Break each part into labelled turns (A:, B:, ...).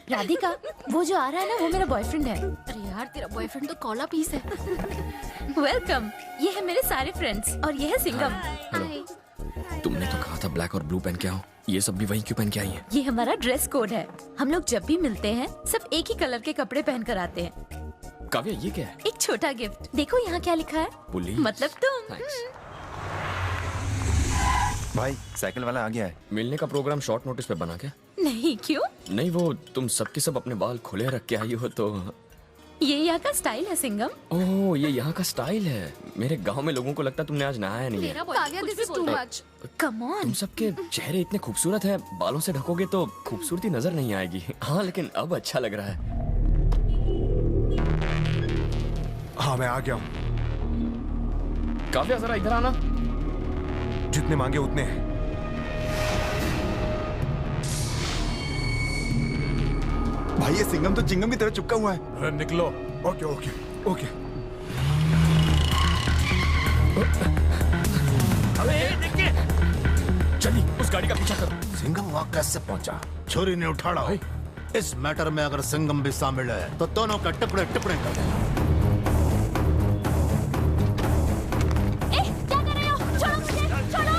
A: राधिका, वो जो आ रहा है ना वो मेरा बॉयफ्रेंड है।
B: अरे यार तेरा बॉयफ्रेंड तो कॉला पीस है।
A: वेलकम। ये है मेरे सारे फ्रेंड्स और ये है सिंगम।
B: हाय।
C: तुमने तो कहा था ब्लैक और ब्लू पहन के आओ, ये सब भी वही क्यों पहन के आई है?
A: ये हमारा ड्रेस कोड है। हम लोग जब भी मिलते हैं सब एक ही कलर के कपड़े पहन कर आते हैं।
C: काव्या ये क्या है?
A: एक छोटा गिफ्ट। देखो यहाँ क्या लिखा है।
C: पुलिस।
A: मतलब तुम।
C: थैंक्स।
D: भाई साइकिल वाला आ गया है।
C: मिलने का प्रोग्राम शॉर्ट नोटिस पे बना क्या?
A: नहीं, क्यों?
C: नहीं, वो तुम सबके सब अपने बाल खुले रख के आई हो तो।
A: ये यहाँ का स्टाइल है सिंगम।
C: ओह, ये यहाँ का स्टाइल है। मेरे गांव में लोगों को लगता तुमने आज नहाया नहीं है।
B: तेरा बॉयफ्रेंड कुछ भी बोलता है।
A: Come on.
C: तुम सबके चेहरे इतने खूबसूरत हैं, बालों से ढकोगे तो खूबसूरती नजर नहीं आएगी। हाँ, लेकिन अब अच्छा लग रहा है।
D: हाँ मैं आ गया हूँ।
C: काव्या जरा इधर आना।
D: जितने मांगे उतने हैं। भाई ये सिंगम तो चिंगम की तरह चिपका हुआ है।
E: अरे निकलो।
D: Okay okay okay.
E: अबे देखिए,
C: जल्दी उस गाड़ी का पीछा करो।
F: सिंगम वहां कैसे पहुंचा? छोरी ने उठाड़ा। इस मैटर में अगर सिंगम भी शामिल है तो दोनों का टुकड़े टुकड़े कर देना।
A: क्या कर रहे हो? छोड़ो मुझे, छोड़ो।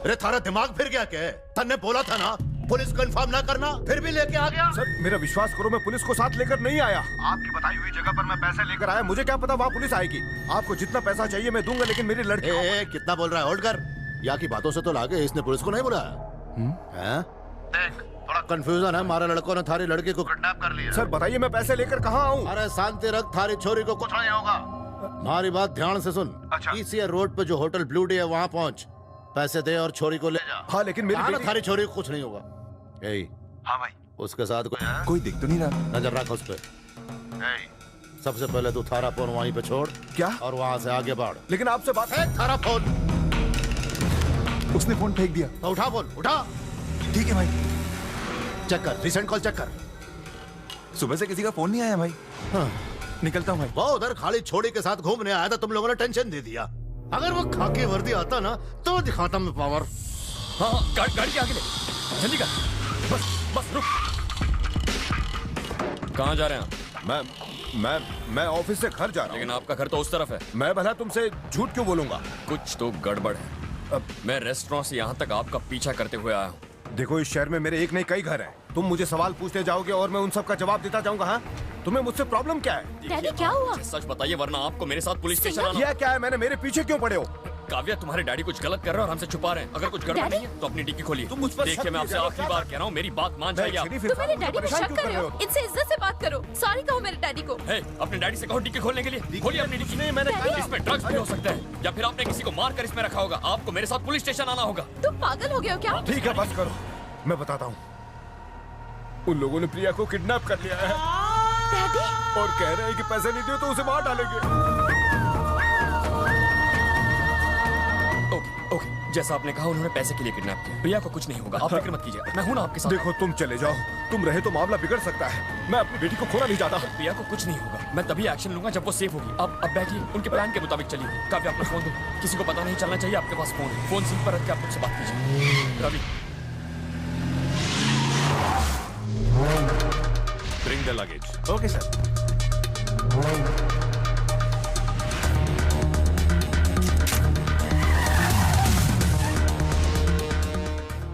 F: अरे थारा दिमाग फिर गया क्या? तन्ने बोला था ना पुलिस को इन्फॉर्म ना करना, फिर भी लेके आ गया।
D: सर मेरा विश्वास करो, मैं पुलिस को साथ लेकर नहीं आया। आपकी बताई हुई जगह पर मैं पैसे लेकर आया। मुझे क्या पता वहाँ पुलिस आएगी। आपको जितना पैसा चाहिए मैं दूंगा, लेकिन मेरी लड़की।
F: कितना बोल रहा है? होल्ड कर। या की बातों से तो लागे इसने पुलिस को नहीं बुलाया। हैं? देख थोड़ा कंफ्यूजन है। हमारे लड़कों ने थारी लड़की को किडनैप कर लिया।
D: सर बताइए मैं पैसे लेकर कहाँ आऊँ?
F: अरे शांति रख, थारी छोरी को कुछ नहीं होगा। हमारी बात ध्यान से सुन।
D: अच्छा।
F: PCR रोड पे जो होटल ब्लू डे है वहाँ पहुँच, पैसे दे और छोरी को ले जा।
D: हाँ लेकिन मेरी बेटी...
F: थारी छोरी को कुछ नहीं होगा। यही।
D: हाँ भाई।
F: उसके साथ कोई है?
D: कोई दिख तो नहीं रहा।
F: नजर रख उस पे। सबसे पहले तू थारा फोन वहीं पे छोड़।
D: क्या?
F: और वहाँ से आगे बढ़।
D: लेकिन आपसे बात
F: है। थारा फोन।
D: उसने फोन फेंक दिया।
F: तो उठा फोन, उठा।
D: ठीक है भाई।
F: चेक कर, रिसेंट कॉल चेक कर।
D: सुबह से किसी का फोन नहीं आया भाई।
F: हाँ।
D: निकलता हूँ भाई।
F: वो उधर खाली छोड़ी के साथ घूमने आया था, तुम लोगों ने टेंशन दे दिया। अगर वो खाकी वर्दी आता ना तो दिखाता मैं पावर।
C: हाँ, गाड़ी के आगे ले। जल्दी कर। बस रुक। कहाँ जा रहे हैं आप?
D: मैं ऑफिस से घर जा रहा हूँ।
C: लेकिन आपका घर तो उस तरफ है।
D: मैं भला तुमसे झूठ क्यों बोलूंगा?
C: कुछ तो गड़बड़ है। अब मैं रेस्टोरेंट से यहाँ तक आपका पीछा करते हुए आया हूँ।
D: देखो इस शहर में मेरे एक नहीं कई घर हैं। तुम मुझे सवाल पूछते जाओगे और मैं उन सब का जवाब देता जाऊंगा। हाँ, तुम्हें मुझसे प्रॉब्लम क्या है?
A: डैडी क्या हुआ?
C: सच बताइए वरना आपको मेरे साथ पुलिस स्टेशन आना।
D: किया क्या है मैंने? मेरे पीछे क्यों पड़े हो?
C: काव्या, तुम्हारे डैडी कुछ गलत कर रहे हैं और हमसे छुपा रहे हैं। अगर कुछ गड़बड़ नहीं है तो अपनी डिक्की खोलिए।
D: तुम मुझ पर
C: देखिए
D: शक
C: मैं आपसे
D: किए जा रहे हो।
C: आखिरी बार कह रहा हूँ, मेरी बात मान जाइए आप।
A: तुम मेरे डैडी को शक कर रहे हो? इनसे इज्जत से बात करो। सॉरी कहो मेरे डैडी को।
C: हे, अपने डैडी से कहो डिक्की खोलने के लिए। खोलिए अपनी डिक्की।
D: नहीं, मैंने
A: कहा।
C: इसमें ड्रग्स भी हो सकता है या फिर आपने किसी को मार कर इसमें रखा होगा। आपको मेरे साथ पुलिस स्टेशन आना होगा।
A: तुम पागल हो गए हो क्या?
D: ठीक है बस करो, मैं बताता हूँ। उन लोगों ने प्रिया को किडनैप कर लिया है
A: डैडी?
D: और कह रहे हैं कि पैसे नहीं दिए तो उसे मार डालेंगे।
C: ओके, जैसा आपने कहा उन्होंने पैसे के लिए किडनैप किया। प्रिया को कुछ नहीं होगा, आप फिक्र मत कीजिए। मैं हूं ना आपके साथ।
D: देखो तुम चले जाओ, तुम रहे तो मामला बिगड़ सकता है। मैं अपनी बेटी को खोना नहीं चाहता।
C: प्रिया को कुछ नहीं होगा। मैं तभी एक्शन लूंगा जब वो सेफ होगी। अब बैठिए, उनके प्लान के मुताबिक चलिए। काव्या अपना फोन दो। किसी को पता नहीं चलना चाहिए आपके पास फोन है। फोन सीट पर रख के आप मुझसे बात कीजिए। Ravi,
E: bring the luggage.
D: Okay sir.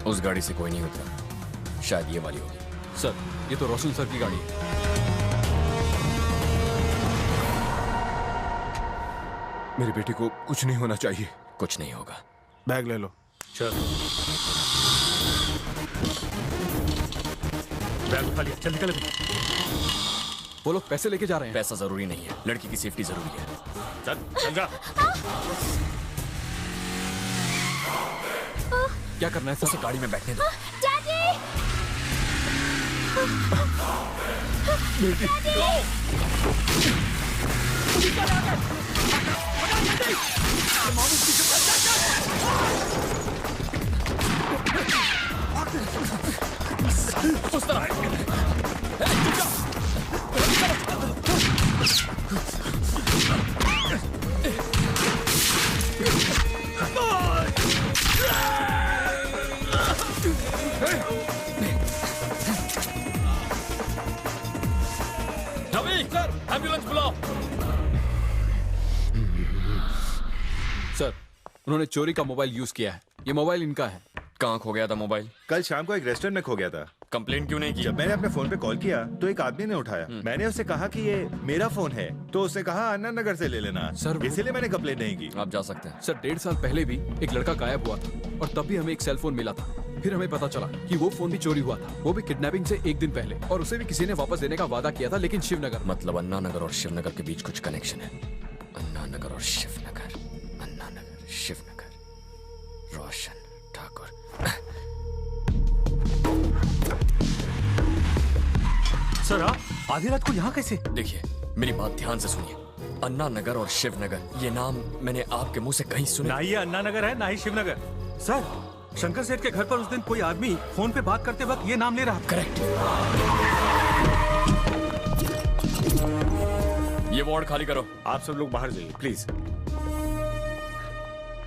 C: उस गाड़ी से कोई नहीं उतरा। शायद ये वाली होगी।
E: सर, ये तो रोशन सर की गाड़ी है।
D: मेरी बेटी को कुछ नहीं होना चाहिए।
C: कुछ नहीं होगा।
D: बैग ले लो।
E: चल, बैग उठा लिया। चल निकल। वो लोग पैसे लेके जा रहे हैं।
C: पैसा जरूरी नहीं है, लड़की की सेफ्टी जरूरी है।
E: चल जा। क्या करना है?
C: उसे गाड़ी में बैठने दो।
A: डैडी!
C: उस तरह।
E: सर, उन्होंने चोरी का मोबाइल यूज किया है। ये मोबाइल इनका है।
C: कहाँ खो गया था मोबाइल?
G: कल शाम को एक रेस्टोरेंट में खो गया था।
C: कंप्लेंट क्यों नहीं की?
G: जब मैंने अपने फोन पे कॉल किया तो एक आदमी ने उठाया। मैंने उससे कहा कि ये मेरा फोन है, तो उसने कहा अन्ना नगर से ले लेना।
E: सर,
G: इसीलिए मैंने कंप्लेंट नहीं की।
C: आप जा सकते हैं।
E: सर, 1.5 साल पहले भी एक लड़का गायब हुआ था और तब भी हमें एक सेल फोन मिला था। फिर हमें पता चला कि वो फोन भी चोरी हुआ था, वो भी किडनैपिंग से एक दिन पहले, और उसे भी किसी ने वापस देने का वादा किया था, लेकिन शिवनगर।
C: मतलब अन्ना नगर और शिवनगर के बीच कुछ कनेक्शन है। अन्ना नगर और शिवनगर, अन्ना नगर, शिवनगर, रोशन ठाकुर।
H: सर, आप आधी रात को यहाँ कैसे?
C: देखिए, मेरी बात ध्यान से सुनिए। अन्ना नगर और शिवनगर, ये नाम मैंने आपके मुंह से कहीं सुने।
H: ना ही ये अन्ना नगर है, ना ही शिवनगर। सर, शंकर सेठ के घर पर उस दिन कोई आदमी फोन पे बात करते वक्त ये नाम ले रहा।
C: करेक्ट। ये वार्ड खाली करो।
G: आप सब लोग बाहर जाइए प्लीज।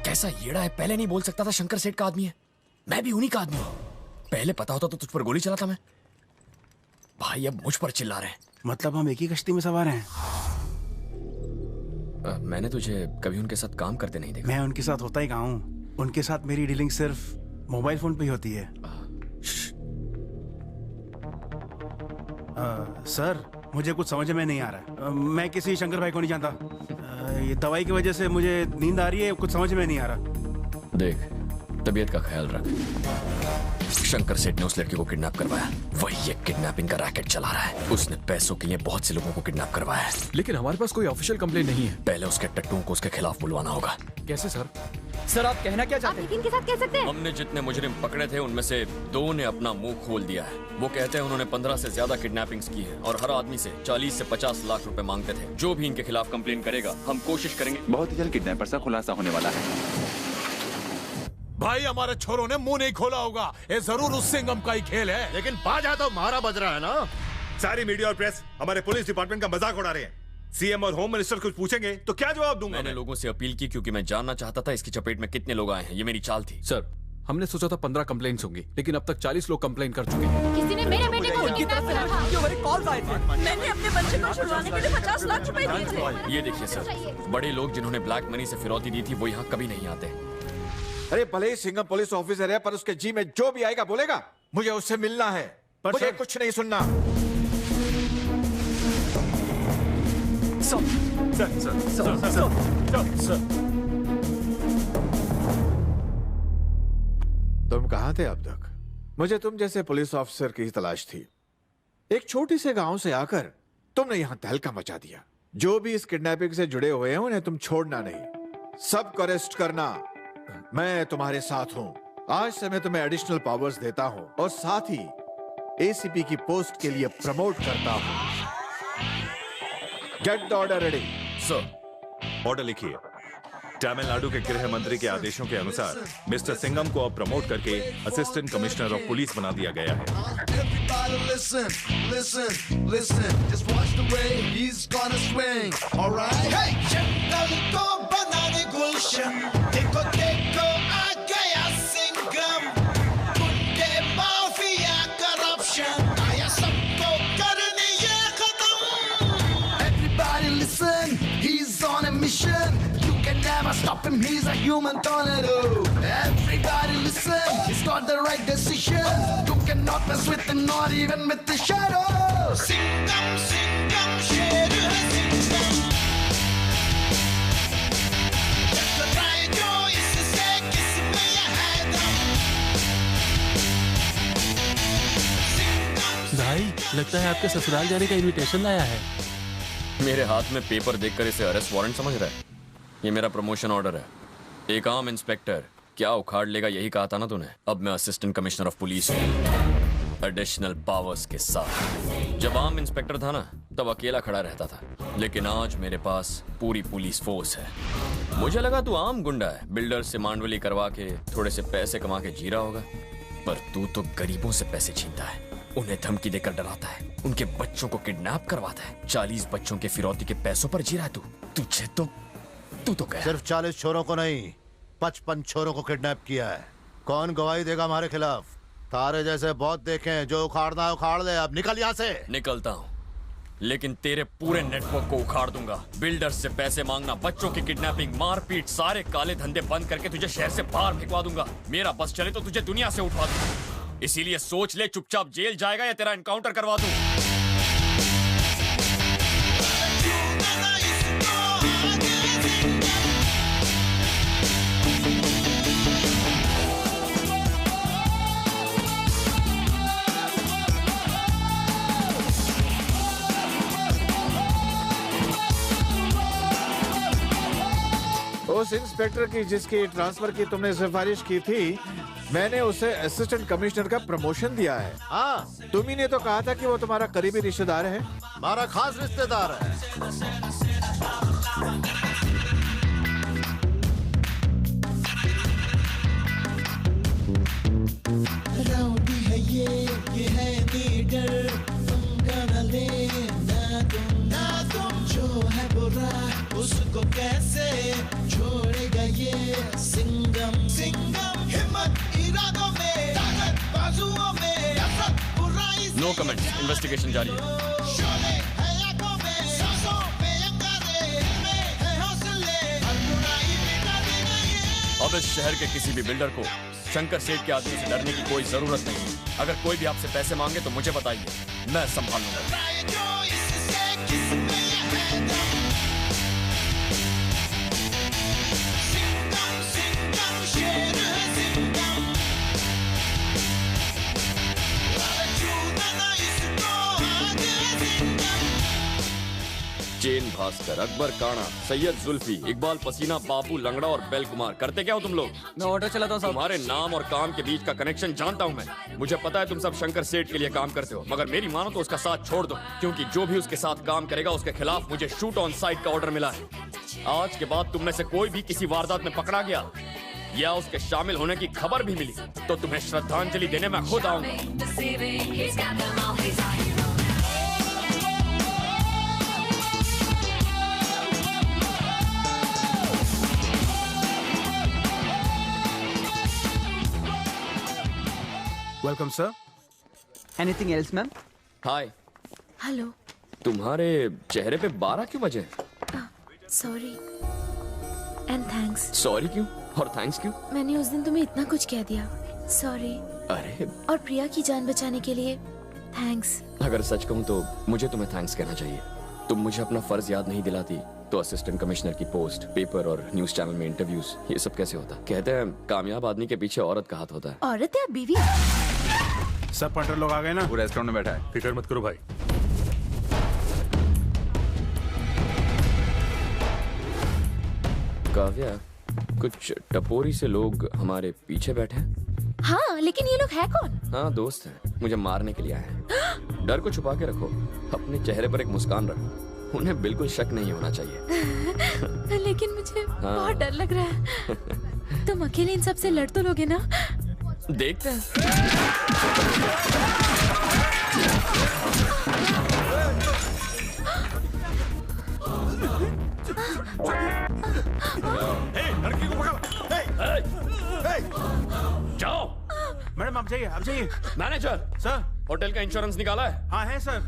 C: कैसा येड़ा है, पहले नहीं बोल सकता था शंकर सेठ का आदमी है? मैं भी उन्हीं का आदमी हूँ। पहले पता होता तो तुझ पर गोली चलाता मैं। भाई अब मुझ पर चिल्ला रहे हैं।
H: मतलब हम एक ही कश्ती में सवार हैं।
C: मैंने तुझे कभी उनके साथ काम करते नहीं देखा।
H: मैं उनके साथ होता ही कहाँ हूँ। उनके साथ मेरी डीलिंग सिर्फ मोबाइल फोन पे ही होती है। सर, मुझे कुछ समझ में नहीं आ रहा। मैं किसी शंकर भाई को नहीं जानता। ये दवाई की वजह से मुझे नींद आ रही है, कुछ समझ में नहीं आ रहा।
C: देख, तबीयत का ख्याल रख। शंकर सेठ ने उस लड़की को किडनैप करवाया। वही ये किडनैपिंग का रैकेट चला रहा है। उसने पैसों के लिए बहुत से लोगों को किडनैप करवाया है।
E: लेकिन हमारे पास कोई ऑफिशियल कंप्लेंट नहीं है।
C: पहले उसके टट्टुओं को उसके खिलाफ बुलवाना होगा।
E: कैसे सर?
I: सर, आप कहना क्या चाहते हैं?
B: इनके साथ कह सकते हैं?
C: हमने जितने मुजरिम पकड़े थे उनमें से 2 ने अपना मुंह खोल दिया है। वो कहते हैं उन्होंने 15 से ज्यादा किडनैपिंग्स की है और हर आदमी से 40 से 50 लाख रुपए मांगते थे। जो भी इनके खिलाफ कंप्लेन करेगा, हम कोशिश करेंगे।
J: बहुत ही जल्द किडनैपर्स का खुलासा होने वाला है।
K: भाई, हमारे छोरों ने मुंह नहीं खोला होगा। ये जरूर उस सिंघम का ही खेल है।
F: लेकिन बाजा तो मारा बज रहा है ना।
G: सारी मीडिया और प्रेस हमारे पुलिस डिपार्टमेंट का मजाक उड़ा रहे हैं। सीएम और होम मिनिस्टर कुछ पूछेंगे तो क्या जवाब दूंगा?
C: मैंने लोगों से अपील की क्योंकि मैं जानना चाहता था इसकी चपेट में कितने लोग आए हैं। ये मेरी चाल थी।
E: सर, हमने सोचा था 15 कंप्लेंट्स होंगी, लेकिन अब तक 40 लोग कंप्लेन कर चुके हैं।
B: किसी ने मेरे बेटे को किडनैप करा था।
I: क्यों मेरे कॉल आए थे? मैंने अपने बच्चे को छुड़वाने के लिए 50 लाख रुपए दिए थे।
C: ये देखिए सर, बड़े लोग जिन्होंने ब्लैक मनी से फिरौती दी थी वो यहाँ कभी नहीं आते।
K: अरे भले ही सिंघम पुलिस ऑफिसर है, पर उसके जी में जो भी आएगा बोलेगा। मुझे उससे मिलना है, मुझे कुछ नहीं सुनना। तुम कहाँ थे अब तक? मुझे तुम जैसे पुलिस ऑफिसर की तलाश थी। एक छोटे से गांव से आकर तुमने यहाँ तहलका मचा दिया। जो भी इस किडनैपिंग से जुड़े हुए हैं उन्हें तुम छोड़ना नहीं, सबको अरेस्ट करना। मैं तुम्हारे साथ हूं। आज से मैं तुम्हें एडिशनल पावर्स देता हूं और साथ ही एसीपी की पोस्ट के लिए प्रमोट करता हूं। Get the order ready.
G: Sir, order लिखिए। तमिलनाडु के गृह मंत्री के आदेशों के अनुसार मिस्टर सिंघम को अब प्रमोट करके असिस्टेंट कमिश्नर ऑफ पुलिस बना दिया गया है।
L: Listen, listen, listen. Just watch the way he's gonna swing. All right. Hey, जंगल को बनाने गुलशन, देखो देखो आ गया सिंघम। गुंडे माफिया करप्शन, आया सबको करने ये खत्म। Everybody listen, he's on a mission. You can never stop him, he's a human tornado. Everybody listen, he's got the right decision. You cannot mess with him, not even with the shadow. Singham, Singham, sher hai Singham. टकराए जो इससे किसमें यह है दम।
H: भाई, लगता है आपके ससुराल जाने का इनविटेशन लाया है।
C: मेरे हाथ में पेपर देखकर इसे अरेस्ट वारंट समझ रहा है? ये मेरा प्रमोशन ऑर्डर है। एक आम इंस्पेक्टर क्या उखाड़ लेगा, यही कहा था ना तूने? अब मैं असिस्टेंट कमिश्नर ऑफ पुलिस हूँ, एडिशनल पावर्स के साथ। जब आम इंस्पेक्टर था ना, तब अकेला खड़ा रहता था, लेकिन आज मेरे पास पूरी पुलिस फोर्स है। मुझे लगा तू आम गुंडा है, बिल्डर से मांडवली करवा के थोड़े से पैसे कमा के जी रहा होगा, पर तू तो गरीबों से पैसे छीनता है, उन्हें धमकी देकर डराता है, उनके बच्चों को किडनैप करवाता है। 40 बच्चों के फिरौती के पैसों पर जी रहा है तू। तुझे तो तू तो कह
F: सिर्फ 40 छोरों को नहीं, 55 छोरों को किडनैप किया है। कौन गवाही देगा हमारे खिलाफ? तारे जैसे बहुत देखे हैं, जो उखाड़ना है उखाड़ ले। अब निकल यहाँ से।
C: निकलता हूँ, लेकिन तेरे पूरे नेटवर्क को उखाड़ दूंगा। बिल्डर्स से पैसे मांगना, बच्चों की किडनैपिंग, मारपीट, सारे काले धंधे बंद करके तुझे शहर से बाहर भिजवा दूंगा। मेरा बस चले तो तुझे दुनिया से उठवा दूंगा। इसीलिए सोच ले, चुपचाप जेल जाएगा या तेरा एनकाउंटर करवा दूं।
K: उस इंस्पेक्टर की जिसकी ट्रांसफर की तुमने सिफारिश की थी, मैंने उसे असिस्टेंट कमिश्नर का प्रमोशन दिया है।
F: हाँ,
K: तुम ही ने तो कहा था कि वो तुम्हारा करीबी रिश्तेदार है।
F: हमारा खास रिश्तेदार है।
L: राउडी है ये है लीडर, पंगा न लेना तुम जो है बुरा उसको कैसे छोड़ेगा ये सिंगम। हिम्मत इरादों में, ताकत बाजुओं में, नफरत बुराई से।
C: नो कमेंट, इन्वेस्टिगेशन जारी है।
L: शोले है आंखों में, सांसों में अंगारे, दिल में है हौसले, हर बुराई मिटा देगा ये।
C: अब इस शहर के किसी भी बिल्डर को शंकर सेठ के आदमी से डरने की कोई जरूरत नहीं है। अगर कोई भी आपसे पैसे मांगे तो मुझे बताइए, मैं संभाल लूंगा। चेन भास्कर, अकबर काना, सैयद जुल्फी, इकबाल पसीना, बाबू लंगड़ा और बेल कुमार। करते क्या हो तुम लोग?
M: मैं ऑर्डर चलाता हूँ।
C: तुम्हारे नाम और काम के बीच का कनेक्शन जानता हूँ मैं। मुझे पता है तुम सब शंकर सेठ के लिए काम करते हो, मगर मेरी मानो तो उसका साथ छोड़ दो, क्योंकि जो भी उसके साथ काम करेगा उसके खिलाफ मुझे शूट ऑन साइट का ऑर्डर मिला है। आज के बाद तुम में से कोई भी किसी वारदात में पकड़ा गया या उसके शामिल होने की खबर भी मिली तो तुम्हें श्रद्धांजलि देने मैं खुद आऊंगा।
H: Welcome sir.
M: Anything else ma'am?
C: Hi.
A: Hello.
C: तुम्हारे चेहरे पे 12 क्यों बजे?
A: Sorry and thanks.
C: सॉरी क्यों और थैंक्स क्यों?
A: मैंने उस दिन तुम्हें इतना कुछ कह दिया, सॉरी।
C: अरे,
A: और प्रिया की जान बचाने के लिए थैंक्स।
C: अगर सच कहूँ तो मुझे तुम्हें थैंक्स कहना चाहिए। तुम मुझे अपना फर्ज याद नहीं दिलाती तो असिस्टेंट कमिश्नर की पोस्ट, पेपर और न्यूज चैनल में इंटरव्यूज, ये सब कैसे होता? कहते हैं कामयाब आदमी के पीछे औरत का हाथ होता है।
A: औरत या बीवी?
H: सब पंटर लोग आ गए ना?
G: वो रेस्टोरेंट में बैठा है, फिक्र मत करो भाई।
C: काव्या, कुछ टपोरी से लोग हमारे पीछे बैठे हैं।
A: हाँ, लेकिन ये लोग है कौन?
C: हाँ, दोस्त हैं, मुझे मारने के लिए आए हैं। डर को छुपा के रखो, अपने चेहरे पर एक मुस्कान रखो, उन्हें बिल्कुल शक नहीं होना चाहिए।
A: लेकिन मुझे बहुत डर लग रहा है। तुम अकेले इन सब से लड़ तो लोगे ना?
C: देखते हैं।
H: लड़की को पकड़।
C: जाओ।
H: मैडम आप जाइए, आप जाइए।
C: मैनेजर
H: सर,
C: होटल का इंश्योरेंस निकाला है?
H: हाँ है सर।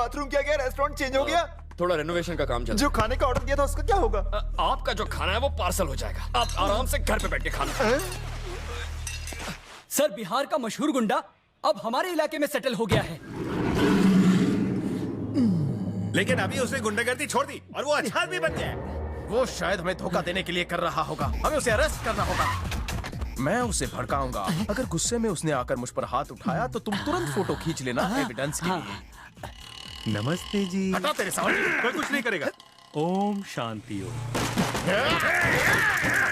N: बाथरूम क्या गया? रेस्टोरेंट चेंज हो गया?
C: थोड़ा रेनोवेशन का काम चल
N: जो खाने का ऑर्डर दिया था उसका क्या होगा?
C: आपका जो खाना है वो पार्सल हो जाएगा, आप आराम से घर पे बैठ के खाना।
M: सर, बिहार का मशहूर गुंडा अब हमारे इलाके में सेटल हो गया है।
H: लेकिन अभी उसने गुंडागर्दी छोड़ दी और वो अच्छा आदमी बन गया।
N: वो शायद हमें धोखा देने के लिए कर रहा होगा, हमें उसे अरेस्ट करना होगा। मैं उसे भड़काऊंगा। अगर गुस्से में उसने आकर मुझ पर हाथ उठाया तो तुम तुरंत फोटो खींच लेना एविडेंस के लिए।
H: नमस्ते जी।
N: हटा तेरे सामने।
H: कोई कुछ नहीं करेगा। ओम शांति ओम।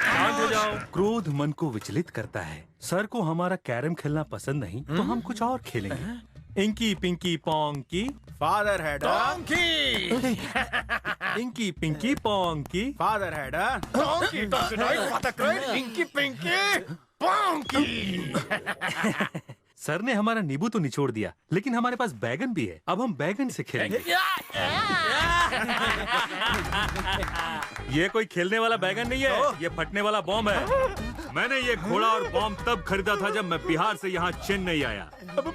H: शांत हो जाओ। क्रोध मन को विचलित करता है। सर को हमारा कैरम खेलना पसंद नहीं तो हम कुछ और खेलेंगे। Inky pinky ponky father had donkey. Inky pinky ponky father had donkey inky pinky ponky. Sir ने हमारा नींबू तो निचोड़ दिया, लेकिन हमारे पास बैगन भी है। अब हम बैगन से खेलेंगे। ये कोई खेलने वाला बैगन नहीं है, ये फटने वाला बॉम्ब है। मैंने ये घोड़ा और बॉम्ब तब खरीदा था जब मैं बिहार से यहाँ चेन्नई आया।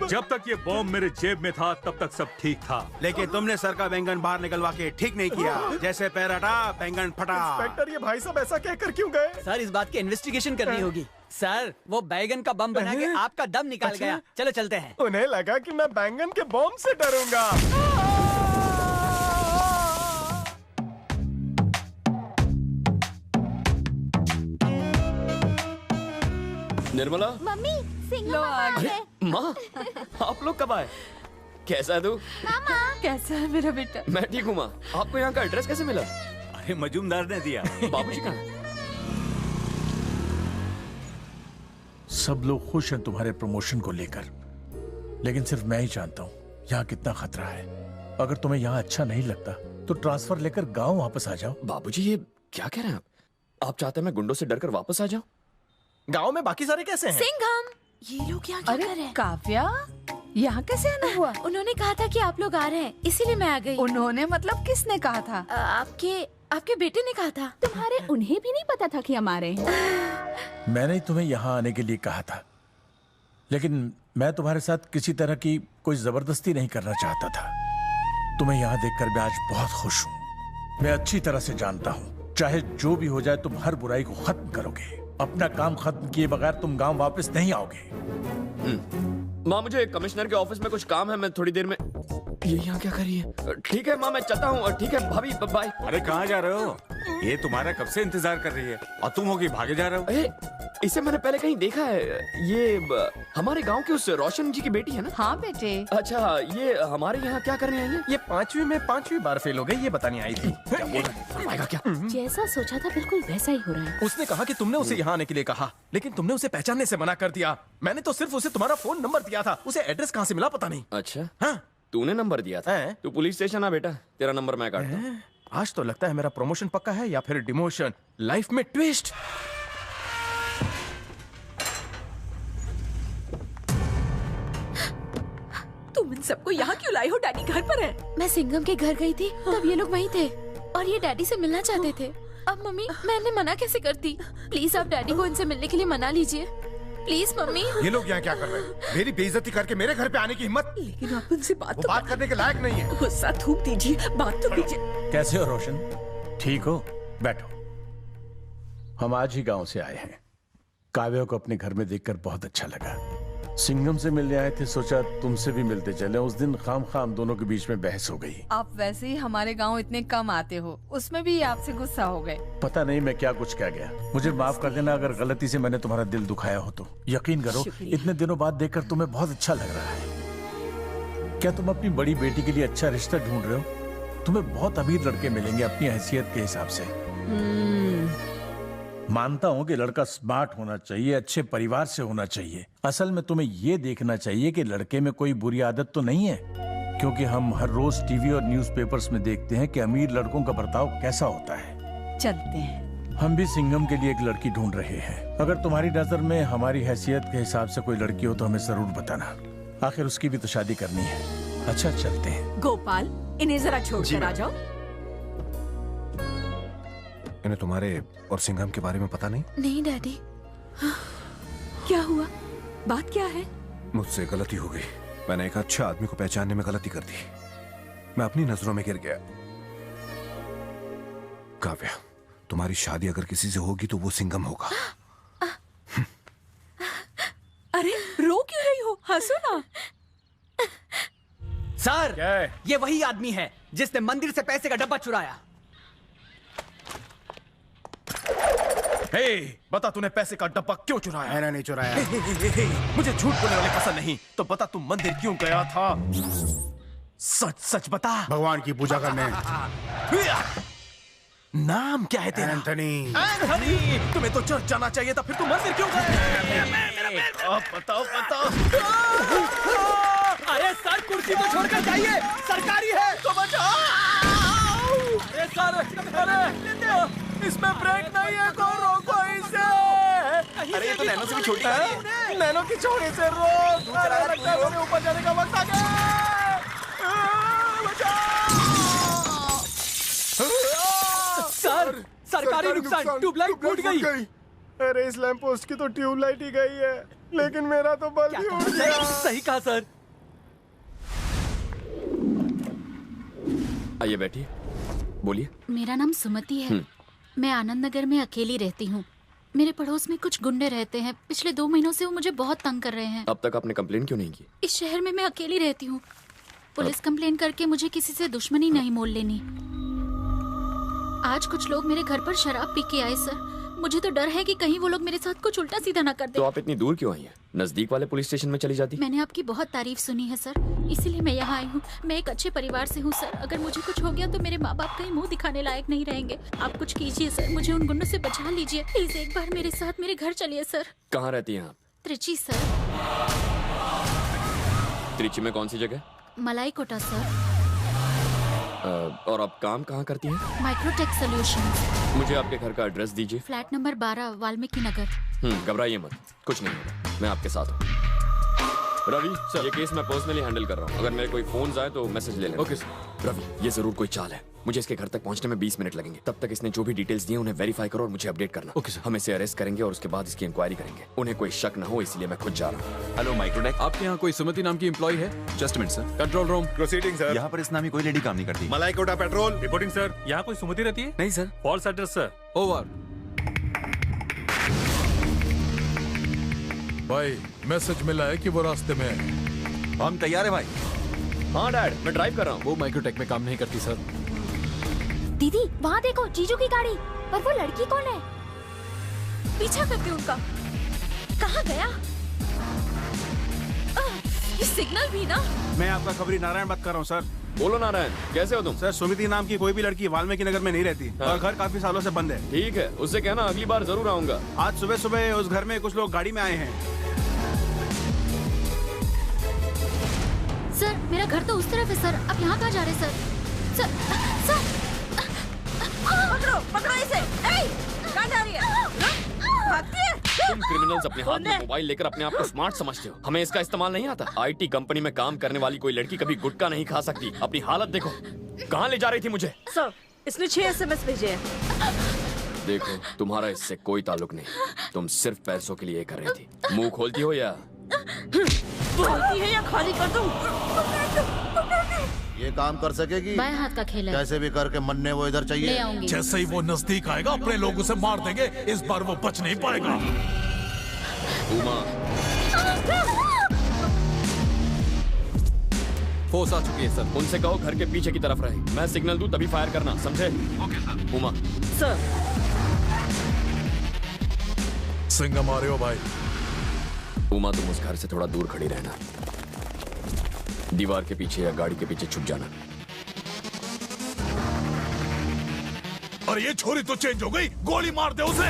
H: जब तक ये बॉम्ब मेरे जेब में था तब तक सब ठीक था। लेकिन तुमने सर का बैंगन बाहर निकलवा के ठीक नहीं किया। जैसे पैर हटा बैंगन फटा।
N: इंस्पेक्टर, ये भाई साहब ऐसा कहकर क्यों गए?
M: सर, इस बात की इन्वेस्टिगेशन करनी होगी। सर, वो बैगन का बम बना के आपका दम निकाल गया। चलो चलते हैं।
N: उन्हें लगा कि मैं बैंगन के बॉम्ब से डरूंगा।
C: निर्मला,
B: मम्मी, सिंघम आ गए।
C: माँ, आप लोग कब आए? कैसा है तू?
B: मामा,
A: कैसा है मेरा बेटा?
C: मैं ठीक हूँ माँ। आपको यहाँ का एड्रेस कैसे मिला?
H: अरे मजूमदार ने दिया।
C: बाबूजी कहाँ हैं?
O: सब लोग खुश हैं तुम्हारे प्रमोशन को लेकर, लेकिन सिर्फ मैं ही जानता हूँ यहाँ कितना खतरा है। अगर तुम्हें यहाँ अच्छा नहीं लगता तो ट्रांसफर लेकर गांव वापस आ जाओ।
C: बाबूजी, ये क्या कह रहे हैं आप चाहते हैं मैं गुंडों से डरकर वापस आ जाऊं?
N: गांव में बाकी सारे कैसे हैं?
A: सिंघम, ये लोग यहाँ क्या कर रहे हैं? काव्या, यहाँ कैसे आना हुआ? उन्होंने कहा था कि आप लोग आ रहे हैं, इसीलिए मैं आ गई।
I: उन्होंने मतलब किसने कहा था?
A: आपके बेटे ने कहा था।
I: तुम्हारे उन्हें भी नहीं पता था कि हम आ रहे हैं।
O: मैंने तुम्हें यहाँ आने के लिए कहा था, लेकिन मैं तुम्हारे साथ किसी तरह की कोई जबरदस्ती नहीं करना चाहता था। तुम्हें यहाँ देखकर मैं आज बहुत खुश हूँ। मैं अच्छी तरह से जानता हूँ चाहे जो भी हो जाए तुम हर बुराई को खत्म करोगे। अपना काम खत्म किए बगैर तुम गांव वापस नहीं आओगे।
C: माँ, मुझे कमिश्नर के ऑफिस में कुछ काम है, मैं थोड़ी देर में। ये यहाँ क्या कर रही है? ठीक है माँ, मैं चलता हूँ। ठीक है भाभी, बाय।
P: अरे कहाँ जा रहे हो? ये तुम्हारा कब से इंतजार कर रही है और तुम होगी भागे जा रहे हो।
C: अरे, इसे मैंने पहले कहीं देखा है। ये हमारे गांव के उस रोशन जी की बेटी है ना?
I: हाँ बेटे।
C: अच्छा, ये हमारे यहाँ क्या करने आई है?
N: ये 5वीं में 5वीं बार फेल हो गई, ये बताने आई थी।
C: क्या बोल रहा है? क्या?
A: जैसा सोचा था बिल्कुल वैसा ही हो रहा है।
N: उसने कहा कि तुमने उसे यहाँ आने के लिए कहा, लेकिन तुमने उसे पहचानने से मना कर दिया। मैंने तो सिर्फ उसे तुम्हारा फोन नंबर दिया था, उसे एड्रेस कहाँ से मिला पता नहीं।
C: अच्छा,
N: हाँ,
C: तूने नंबर दिया था? तू पुलिस स्टेशन आ बेटा, तेरा नंबर मैं काटता हूँ।
N: आज तो लगता है मेरा प्रमोशन पक्का है या फिर डिमोशन। लाइफ में ट्विस्ट।
I: तुम इन सबको यहाँ क्यों लाई हो? डैडी घर पर है।
A: मैं सिंघम के घर गई थी, तब ये लोग वहीं थे और ये डैडी से मिलना चाहते थे। अब मम्मी, मैं इन्हें मना कैसे करती? प्लीज आप डैडी को इनसे मिलने के लिए मना लीजिए, प्लीज मम्मी।
D: ये लोग यहाँ क्या कर रहे हैं? मेरी बेइज्जती करके मेरे घर पे आने की हिम्मत?
I: लेकिन आप उनसे
D: बात करने के लायक नहीं है।
I: गुस्सा थूक दीजिए, बात तो कीजिए।
O: कैसे हो रोशन? ठीक हो? बैठो। हम आज ही गांव से आए हैं। काव्या को अपने घर में देखकर बहुत अच्छा लगा। सिंघम से मिलने आए थे, सोचा तुमसे भी मिलते चले। उस दिन खाम दोनों के बीच में बहस हो गई।
I: आप वैसे ही हमारे गांव इतने कम आते हो, उसमें भी आपसे गुस्सा हो गए।
O: पता नहीं मैं क्या कुछ कह गया, मुझे माफ कर देना अगर गलती से मैंने तुम्हारा दिल दुखाया हो तो। यकीन करो इतने दिनों बाद देखकर तुम्हें बहुत अच्छा लग रहा है। क्या तुम अपनी बड़ी बेटी के लिए अच्छा रिश्ता ढूंढ रहे हो? तुम्हें बहुत अमीर लड़के मिलेंगे अपनी हैसियत के हिसाब से। मानता हूं कि लड़का स्मार्ट होना चाहिए, अच्छे परिवार से होना चाहिए। असल में तुम्हें यह देखना चाहिए कि लड़के में कोई बुरी आदत तो नहीं है, क्योंकि हम हर रोज टीवी और न्यूज़पेपर्स में देखते हैं कि अमीर लड़कों का बर्ताव कैसा होता है।
I: चलते हैं।
O: हम भी सिंघम के लिए एक लड़की ढूंढ रहे हैं। अगर तुम्हारी नजर में हमारी हैसियत के हिसाब से कोई लड़की हो तो हमें जरूर बताना। आखिर उसकी भी तो शादी करनी है। अच्छा, चलते हैं।
I: गोपाल, इन्हें जरा छोड़कर आ जाओ।
D: इन्हें तुम्हारे और सिंघम के बारे में पता नहीं?
A: नहीं डैडी।
I: क्या हुआ? बात क्या है?
D: मुझसे गलती हो गई। मैंने एक अच्छे आदमी को पहचानने में गलती कर दी। मैं अपनी नजरों में गिर गया। काव्या, तुम्हारी शादी अगर किसी से होगी तो वो सिंघम होगा।
I: अरे रो क्यों रही हो, हंसो ना।
M: सर, ये वही आदमी है जिसने मंदिर से पैसे का डब्बा चुराया।
N: हे, बता तूने पैसे का डब्बा क्यों चुराया?
F: मैंने नहीं चुराया।
N: मुझे झूठ बोलने वाले पसंद नहीं, तो बता तू मंदिर क्यों गया था? सच सच बता।
F: भगवान की पूजा करने।
N: नाम क्या है तेरा?
F: एंथनी।
N: एंथनी, तुम्हें तो चर्च जाना चाहिए था, फिर तुम मंदिर क्यों गए? बताओ बताओ।
M: अरे सर, कुर्सी तो छोड़कर जाइए, सरकारी है तो बचाओ। अरे सर,
N: इसमें ब्रेक नहीं है, को रोको इसे।
P: अरे ये तो नैनो से भी छोटी है।
N: नैनो की छोटी से रोक। लगता है मुझे ऊपर जाने का वक्त आ गया।
M: सर, सरकारी नुकसान, ट्यूबलाइट फूट गई।
N: अरे इस लैंप पोस्ट की तो ट्यूबलाइट ही गई है, लेकिन मेरा तो बल्ब ही उड़ गया।
M: सही कहा सर।
C: आइए बैठिए, बोलिए।
A: मेरा नाम सुमति है। मैं आनंद नगर में अकेली रहती हूँ। मेरे पड़ोस में कुछ गुंडे रहते हैं। पिछले 2 महीनों से वो मुझे बहुत तंग कर रहे हैं।
C: अब तक आपने कंप्लेन क्यों नहीं की?
A: इस शहर में मैं अकेली रहती हूँ। पुलिस कंप्लेन करके मुझे किसी से दुश्मनी नहीं मोल लेनी। आज कुछ लोग मेरे घर पर शराब पी के आए सर। मुझे तो डर है कि कहीं वो लोग मेरे साथ कुछ उल्टा सीधा ना कर दे।
C: तो आप इतनी दूर क्यों आई हैं? नजदीक वाले पुलिस स्टेशन में चली जाती।
A: मैंने आपकी बहुत तारीफ सुनी है सर, इसीलिए मैं यहाँ आई हूँ। मैं एक अच्छे परिवार से हूँ सर। अगर मुझे कुछ हो गया तो मेरे माँ बाप कहीं मुंह दिखाने लायक नहीं रहेंगे। आप कुछ कीजिए सर, मुझे उन गुंडों से बचा लीजिए प्लीज। एक बार मेरे साथ मेरे घर चलिए सर।
C: कहाँ रहती हैं आप?
A: त्रिची सर।
C: त्रिची में कौन सी जगह?
A: मलाई कोटा सर।
C: और आप काम कहाँ करती हैं?
A: Microtek solutions.
C: मुझे आपके घर का एड्रेस दीजिए।
A: Flat number 12 Valmiki Nagar.
C: घबराइए मत, कुछ नहीं होगा, मैं आपके साथ हूँ। रवि सर, ये केस मैं पर्सनली हैंडल कर रहा हूँ। अगर मेरे कोई फोन आए तो मैसेज ले लेना।
E: Okay sir.
C: रवि, ये जरूर कोई चाल है। मुझे इसके घर तक पहुंचने में 20 मिनट लगेंगे। तब तक इसने जो भी डिटेल्स दिए उन्हें वेरीफाई करो और मुझे अपडेट करना।
E: Okay sir.
C: हम इसे अरेस्ट करेंगे और उसके बाद इसकी इंक्वायरी करेंगे। उन्हें कोई शक न हो, इसलिए मैं खुद जा रहा हूँ।
P: हेलो माइक्रोटेक,
E: आपके यहाँ कोई सुमति नाम की एम्प्लॉय है?
P: Just minute sir.
E: Control room.
D: Proceeding sir.
P: यहाँ पर इस नामी कोई लेडी काम नहीं करती।
D: मलाई कोटा पेट्रोल।
H: Reporting sir. यहाँ कोई सुमति रहती है?
P: नहीं sir.
H: False address sir.
E: Over.
O: भाई मैसेज मिला है कि वो रास्ते में है।
P: हम तैयार है भाई।
C: हाँ डैड, मैं ड्राइव कर रहा हूँ।
E: वो माइक्रोटेक में काम नहीं करती सर।
B: दीदी वहाँ देखो, जीजू की गाड़ी। पर वो लड़की कौन है?
I: पीछा करके उनका। कहाँ गया? ये सिग्नल भी ना।
Q: मैं आपका खबरी नारायण बात कर रहा हूँ सर।
C: बोलो नारायण, कैसे हो तुम?
Q: सर, सुमिति नाम की कोई भी लड़की वाल्मीकि नगर में नहीं रहती।
C: हाँ।
Q: और घर काफी सालों से बंद है।
C: ठीक है, उससे कहना अगली बार जरूर आऊंगा।
Q: आज सुबह सुबह उस घर में कुछ लोग गाड़ी में आए हैं।
A: सर, मेरा घर तो उस तरफ है सर। आप यहाँ कहाँ जा रहे हैं सर? सर
I: पकड़ो पकड़ो इसे। कहाँ जा रही है? भागती है?
C: तुम क्रिमिनल्स अपने हाथ में मोबाइल लेकर अपने आप को स्मार्ट समझते हो। हमें इसका इस्तेमाल नहीं आता। आईटी कंपनी में काम करने वाली कोई लड़की कभी गुटखा नहीं खा सकती। अपनी हालत देखो, कहाँ ले जा रही थी मुझे?
I: सर, इसने 6 SMS भेजे हैं।
C: देखो, तुम्हारा इससे कोई ताल्लुक नहीं। तुम सिर्फ पैसों के लिए कर रही थी। मुंह खोलती हो या
I: बोलती है या खाली कर दूं?
F: ये काम कर सकेगी?
A: बाएं हाथ का खेल है।
F: कैसे भी करके मन्ने वो इधर चाहिए।
A: ले आऊंगी।
O: जैसे ही वो नजदीक आएगा अपने लोग उसे मार देंगे। इस बार वो बच नहीं पाएगा।
C: उमा,
E: फोर्स आ चुकी है सर।
C: उनसे कहो घर के पीछे की तरफ रहे। मैं सिग्नल दूं तभी फायर करना, समझे?
E: Okay sir.
C: Uma.
I: Sir.
O: Singham आ रहे हो भाई?
C: उमा, तुम उस घर से थोड़ा दूर खड़ी रहना। दीवार के पीछे या गाड़ी के पीछे छुप जाना।
O: और ये छोरी तो चेंज हो गई। गोली मार दे उसे।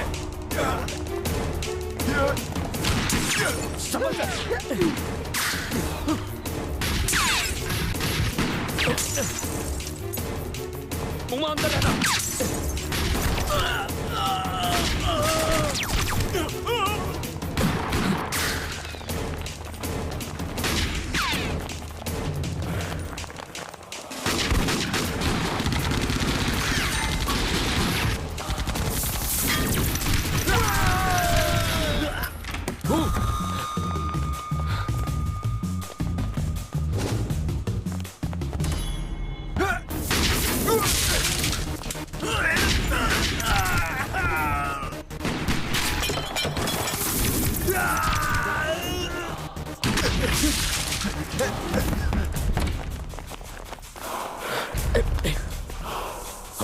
C: उमा, अंदर रहना।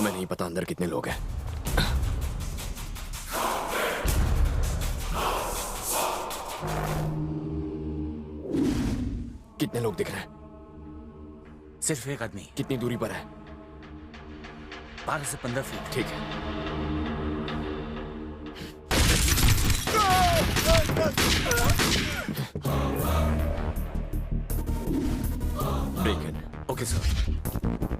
C: हमें नहीं पता अंदर कितने लोग हैं। कितने लोग दिख रहे हैं?
P: सिर्फ एक आदमी।
C: कितनी दूरी पर है?
P: 12 से 15 फीट।
C: ठीक है। Break in.
P: Okay sir.